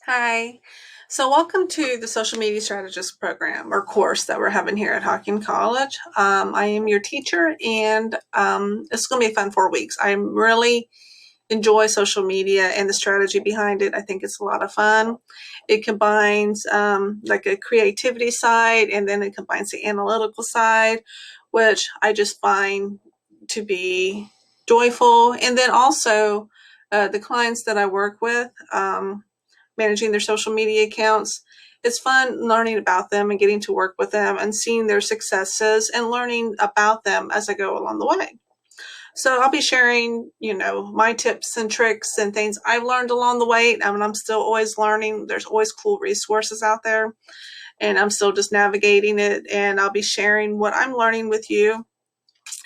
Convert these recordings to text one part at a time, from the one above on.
Hi. So welcome to the Social Media Strategist program or course that we're having here at Hocking College. I am your teacher and it's going to be a fun 4 weeks. I really enjoy social media and the strategy behind it. I think it's a lot of fun. It combines like a creativity side and then it combines the analytical side, which I just find to be joyful. And then also the clients that I work with, managing their social media accounts. It's fun learning about them and getting to work with them and seeing their successes and learning about them as I go along the way. So I'll be sharing, my tips and tricks and things I've learned along the way. I'm still always learning. There's always cool resources out there and I'm still just navigating it. And I'll be sharing what I'm learning with you.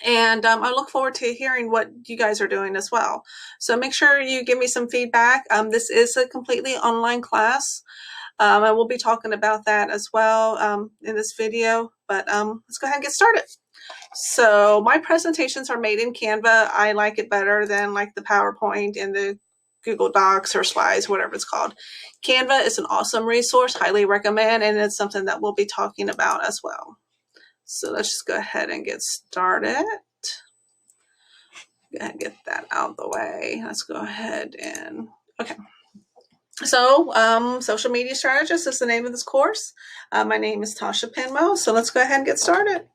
And I look forward to hearing what you guys are doing as well. So make sure you give me some feedback. This is a completely online class. And we'll be talking about that as well in this video. But let's go ahead and get started. So my presentations are made in Canva. I like it better than like the PowerPoint and the Google Docs or slides, whatever it's called. Canva is an awesome resource, highly recommend, and it's something that we'll be talking about as well. So let's just go ahead and get started. Go ahead and get that out of the way. Let's go ahead and, okay. So, Social Media Strategist is the name of this course. My name is Tasha Penmo, so let's go ahead and get started.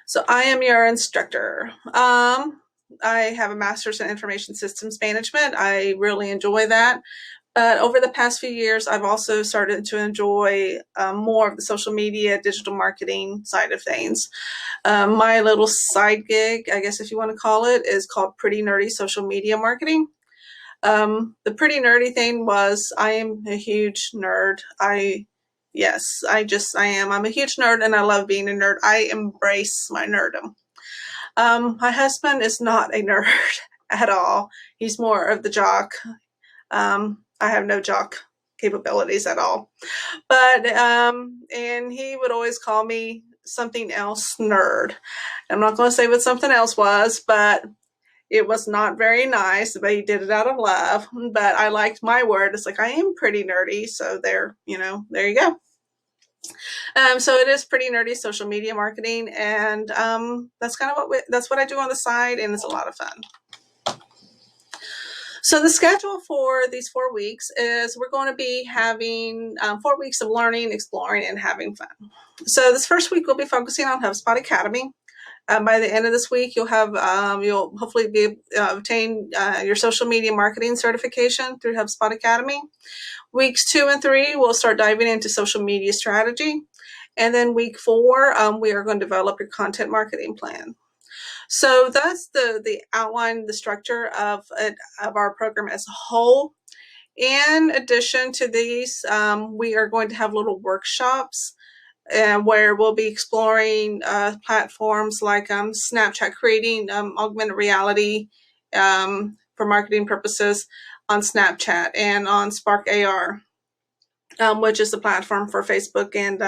So I am your instructor. I have a master's in information systems management. I really enjoy that. But over the past few years, I've also started to enjoy more of the social media, digital marketing side of things. My little side gig, I guess if you want to call it, is called Pretty Nerdy Social Media Marketing. The pretty nerdy thing was I am a huge nerd. I am. I'm a huge nerd and I love being a nerd. I embrace my nerdom. My husband is not a nerd at all. He's more of the jock. I have no jock capabilities at all. But, and he would always call me something else nerd. I'm not going to say what something else was, but it was not very nice, but he did it out of love. But I liked my word. It's like, I am pretty nerdy. So there you go. So it is pretty nerdy social media marketing. And that's kind of that's what I do on the side. And it's a lot of fun. So the schedule for these 4 weeks is we're going to be having 4 weeks of learning, exploring, and having fun. So this first week we'll be focusing on Hubspot Academy. By the end of this week, you'll hopefully be obtain your social media marketing certification through Hubspot Academy. Weeks 2 and 3, we'll start diving into social media strategy. And then week 4, we are going to develop your content marketing plan. So that's the outline, the structure of our program as a whole. In addition to these, we are going to have little workshops where we'll be exploring platforms like Snapchat, creating augmented reality for marketing purposes on Snapchat and on Spark AR, which is the platform for Facebook and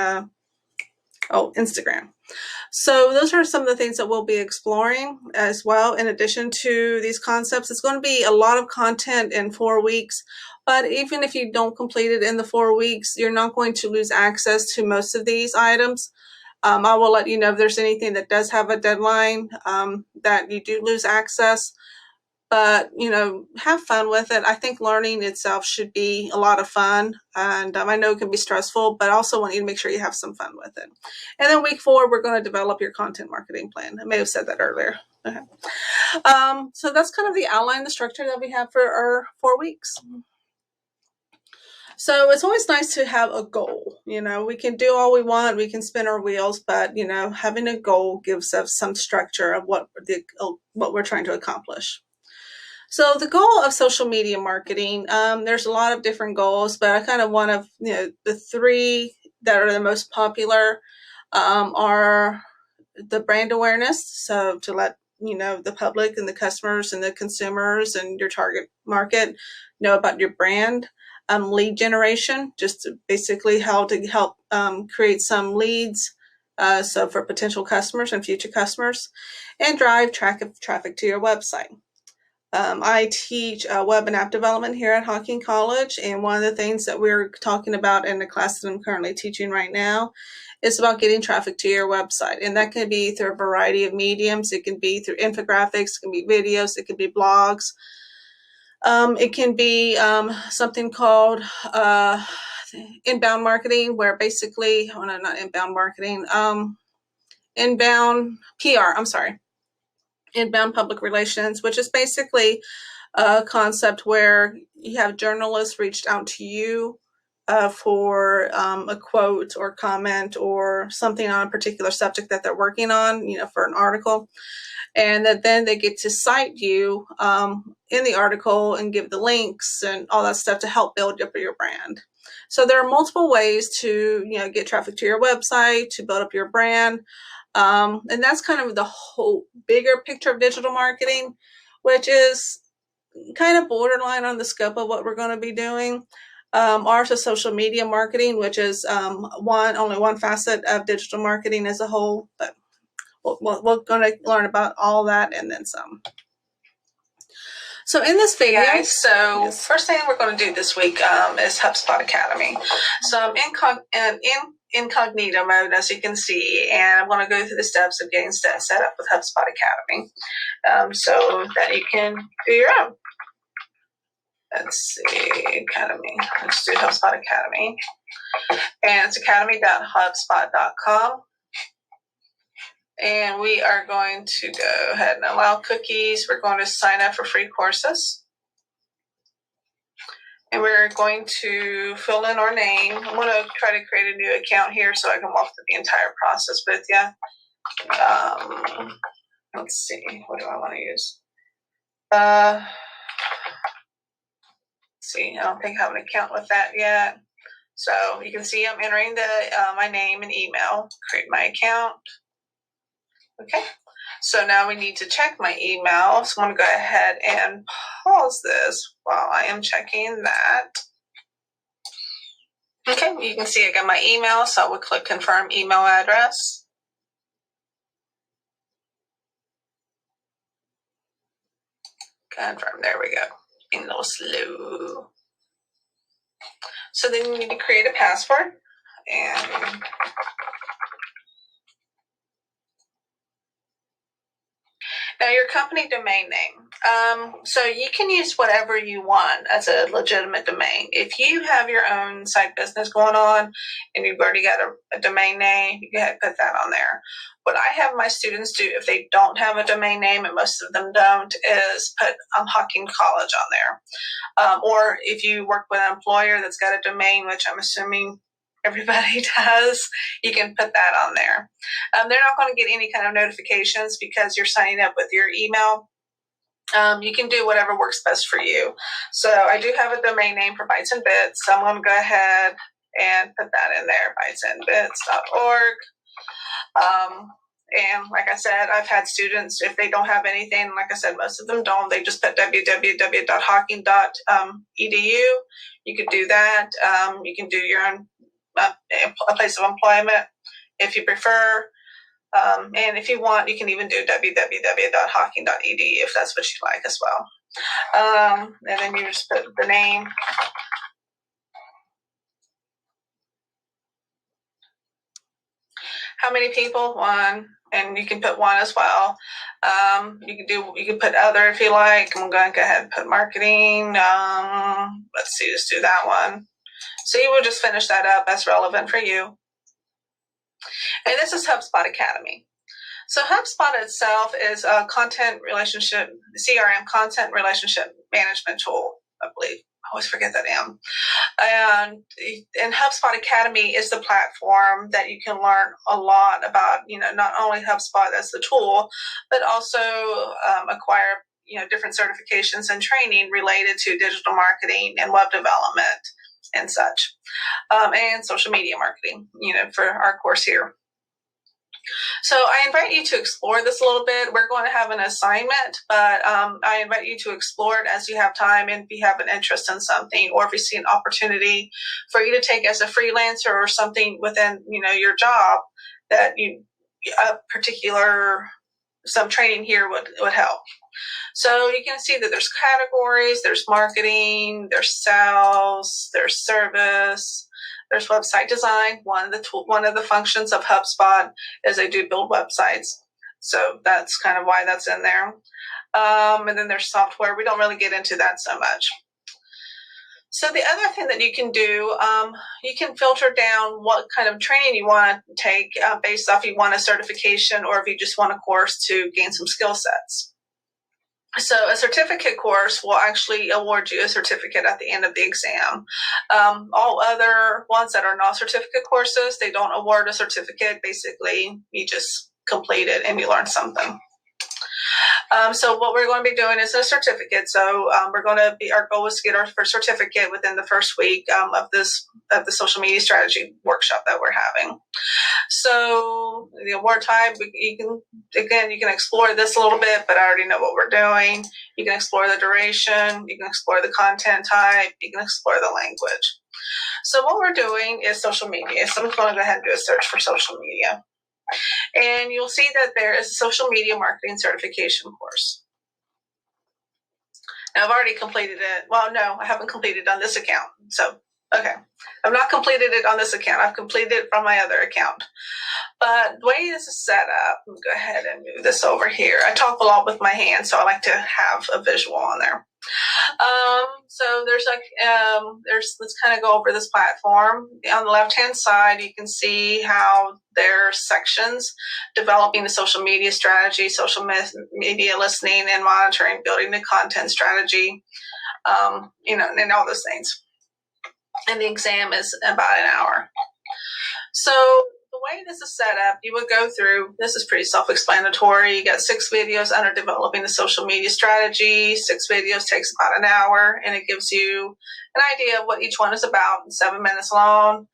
Instagram. So those are some of the things that we'll be exploring as well. In addition to these concepts, it's going to be a lot of content in 4 weeks. But even if you don't complete it in the 4 weeks, you're not going to lose access to most of these items. I will let you know if there's anything that does have a deadline that you do lose access. But, have fun with it. I think learning itself should be a lot of fun. And I know it can be stressful, but I also want you to make sure you have some fun with it. And then week 4, we're going to develop your content marketing plan. I may have said that earlier. Okay. So that's kind of the outline, the structure that we have for our 4 weeks. So it's always nice to have a goal. We can do all we want, we can spin our wheels, but having a goal gives us some structure of what we're trying to accomplish. So the goal of social media marketing, there's a lot of different goals, but I kind of one of the 3 that are the most popular are the brand awareness. So to let the public and the customers and the consumers and your target market know about your brand. Lead generation, just basically how to help create some leads, so for potential customers and future customers, and drive traffic to your website. I teach web and app development here at Hocking College, and one of the things that we're talking about in the class that I'm currently teaching right now is about getting traffic to your website. And that can be through a variety of mediums. It can be through infographics, it can be videos, it can be blogs. It can be something called inbound marketing, where basically, oh no, not inbound marketing, inbound PR, I'm sorry, inbound public relations, which is basically a concept where you have journalists reached out to you for a quote or comment or something on a particular subject that they're working on, for an article, and that then they get to cite you in the article and give the links and all that stuff to help build up your brand. So there are multiple ways to get traffic to your website, to build up your brand. And that's kind of the whole bigger picture of digital marketing, which is kind of borderline on the scope of what we're going to be doing. Ours is social media marketing, which is only one facet of digital marketing as a whole, but we're going to learn about all that and then some. So in this video, yes. First thing we're going to do this week is Hubspot Academy. So I'm in incognito mode, as you can see, and I'm going to go through the steps of getting set up with Hubspot Academy, so that you can do your own. Let's see, Academy. Let's do Hubspot Academy. And it's academy.hubspot.com. And we are going to go ahead and allow cookies. We're going to sign up for free courses. And we're going to fill in our name. I'm going to try to create a new account here so I can walk through the entire process with you. Let's see, what do I want to use? See, I don't think I have an account with that yet. So you can see I'm entering my name and email, create my account. Okay, so now we need to check my email. So I'm going to go ahead and pause this while I am checking that. Okay, you can see I got my email, so I will click confirm email address. Confirm, there we go. Being a little slow. So then you need to create a password, and now your company domain name. So you can use whatever you want as a legitimate domain. If you have your own side business going on and you've already got a domain name, you can go ahead and put that on there. What I have my students do if they don't have a domain name, and most of them don't, is put Hocking College on there. Or if you work with an employer that's got a domain, which I'm assuming everybody does, you can put that on there. They're not going to get any kind of notifications because you're signing up with your email. You can do whatever works best for you. So I do have a domain name for Bytes and Bits, so I'm going to go ahead and put that in there, bytesandbits.org. And like I said, I've had students, if they don't have anything, like I said, most of them don't, they just put www.hocking.edu. You could do that. You can do your own a place of employment if you prefer. And if you want, you can even do www.hocking.edu if that's what you like as well. And then you just put the name. How many people? One. And you can put one as well. You can put other if you like. I'm going to go ahead and put marketing. Let's see, just do that one. So you will just finish that up. That's relevant for you. And this is Hubspot Academy. So Hubspot itself is a content relationship, CRM, content relationship management tool, I believe. I always forget that M. And HubSpot Academy is the platform that you can learn a lot about, not only HubSpot as the tool, but also acquire, different certifications and training related to digital marketing and web development and such, and social media marketing, for our course here. So I invite you to explore this a little bit. We're going to have an assignment, but I invite you to explore it as you have time, and if you have an interest in something, or if you see an opportunity for you to take as a freelancer or something within, your job that a particular some training here would help. So you can see that there's categories, there's marketing, there's sales, there's service, there's website design. One of the functions of HubSpot is they do build websites. So that's kind of why that's in there. And then there's software. We don't really get into that so much. So the other thing that you can do, you can filter down what kind of training you want to take based off if you want a certification or if you just want a course to gain some skill sets. So a certificate course will actually award you a certificate at the end of the exam. All other ones that are not certificate courses, they don't award a certificate. Basically, you just complete it and you learn something. So what we're going to be doing is a certificate. So our goal is to get our first certificate within the first week of the social media strategy workshop that we're having. So the award type, you can explore this a little bit, but I already know what we're doing. You can explore the duration, you can explore the content type, you can explore the language. So what we're doing is social media. So I'm going to go ahead and do a search for social media. And you'll see that there is a social media marketing certification course. Now, I've already completed it. Well, no, I haven't completed it on this account. So, okay. I've not completed it on this account. I've completed it from my other account. But the way this is set up, let me go ahead and move this over here. I talk a lot with my hands, so I like to have a visual on there. So let's kind of go over this platform. On the left-hand side, you can see how there are sections: developing the social media strategy, social media listening and monitoring, building the content strategy, and all those things. And the exam is about an hour. So the way this is set up, you would go through, this is pretty self-explanatory. You got 6 videos under developing the social media strategy. 6 videos takes about an hour, and it gives you an idea of what each one is about, 7 minutes long.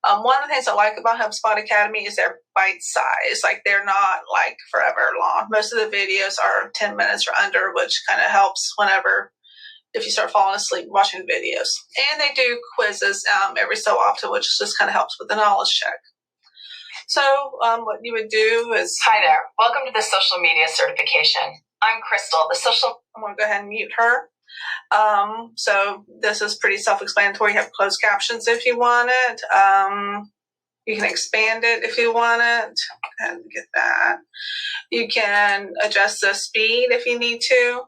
One of the things I like about Hubspot Academy is they're bite-sized. Like, they're not like forever long. Most of the videos are 10 minutes or under, which kind of helps if you start falling asleep watching videos. And they do quizzes every so often, which just kind of helps with the knowledge check. So what you would do is... Hi there. Welcome to the social media certification. I'm Crystal. I'm going to go ahead and mute her. So this is pretty self-explanatory. You have closed captions if you want it. You can expand it if you want it. And get that. You can adjust the speed if you need to.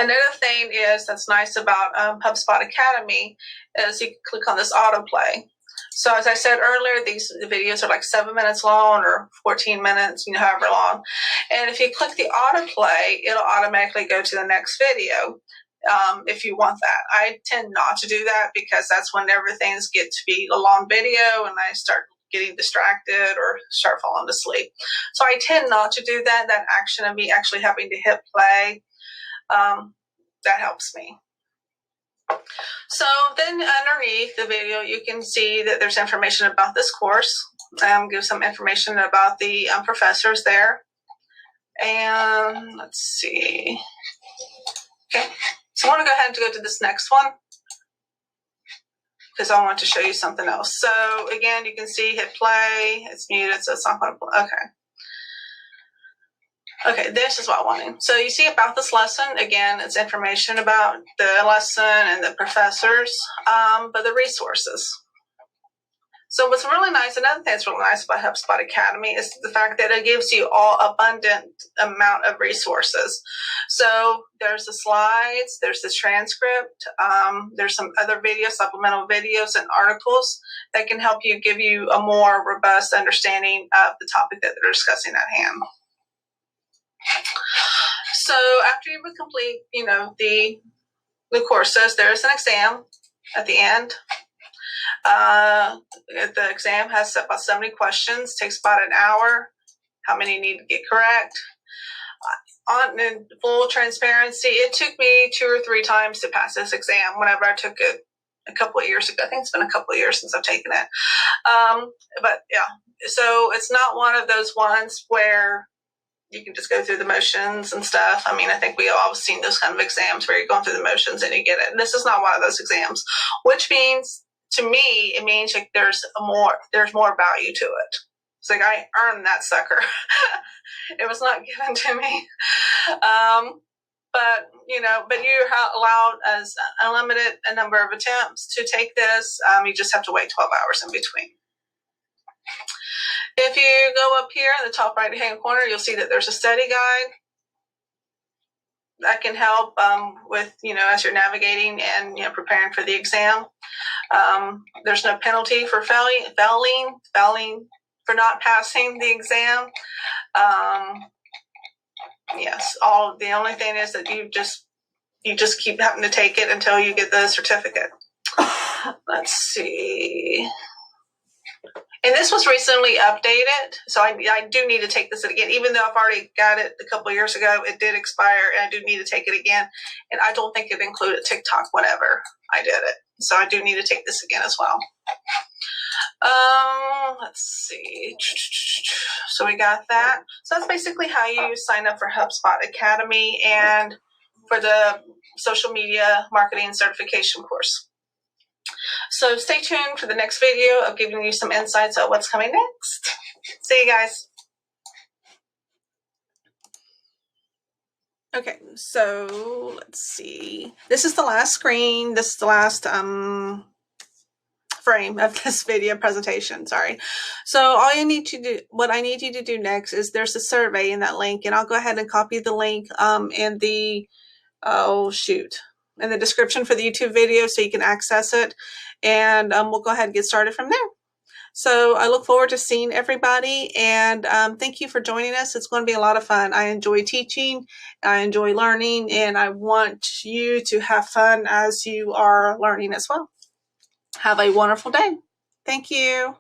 Another thing that's nice about HubSpot Academy is you can click on this autoplay. So as I said earlier, the videos are like 7 minutes long or 14 minutes, however long. And if you click the autoplay, it'll automatically go to the next video if you want that. I tend not to do that because that's when everything gets to be a long video and I start getting distracted or start falling asleep. So I tend not to do that. That action of me actually having to hit play, that helps me. So then underneath the video, you can see that there's information about this course. Give some information about the professors there. And let's see. Okay, so I want to go ahead and go to this next one because I want to show you something else. So again, you can see hit play. It's muted, so it's not going to play. Okay, this is what I wanted. So you see about this lesson, again, it's information about the lesson and the professors, but the resources. So what's really nice, another thing that's really nice about HubSpot Academy is the fact that it gives you all abundant amount of resources. So there's the slides, there's the transcript, there's some other videos, supplemental videos and articles that can help you give you a more robust understanding of the topic that they're discussing at hand. So after you would complete, the courses, there's an exam at the end. The exam has about 70 questions, takes about an hour. How many need to get correct? On in full transparency, it took me 2 or 3 times to pass this exam whenever I took it a couple of years ago. I think it's been a couple of years since I've taken it. But yeah, so it's not one of those ones where you can just go through the motions and stuff. I mean, I think we all have seen those kind of exams where you're going through the motions and you get it. And this is not one of those exams, which means, to me, it means like there's more value to it. It's like I earned that sucker. It was not given to me. But you're allowed as unlimited a number of attempts to take this. You just have to wait 12 hours in between. If you go up here in the top right hand corner, you'll see that there's a study guide that can help with, as you're navigating and preparing for the exam. There's no penalty for failing for not passing the exam. Yes, the only thing is that you just keep having to take it until you get the certificate. Let's see. And this was recently updated, so I do need to take this again. Even though I've already got it a couple of years ago, it did expire, and I do need to take it again. And I don't think it included TikTok whenever I did it. So I do need to take this again as well. Let's see. So we got that. So that's basically how you sign up for Hubspot Academy and for the social media marketing certification course. So stay tuned for the next video of giving you some insights on what's coming next. See you guys. Okay, so let's see. This is the last screen. This is the last frame of this video presentation. Sorry. So what I need you to do next is there's a survey in that link, and I'll go ahead and copy the link in the in the description for the YouTube video so you can access it, and we'll go ahead and get started from there. So I look forward to seeing everybody, and thank you for joining us. It's going to be a lot of fun. I enjoy teaching, I enjoy learning, and I want you to have fun as you are learning as well. Have a wonderful day. Thank you.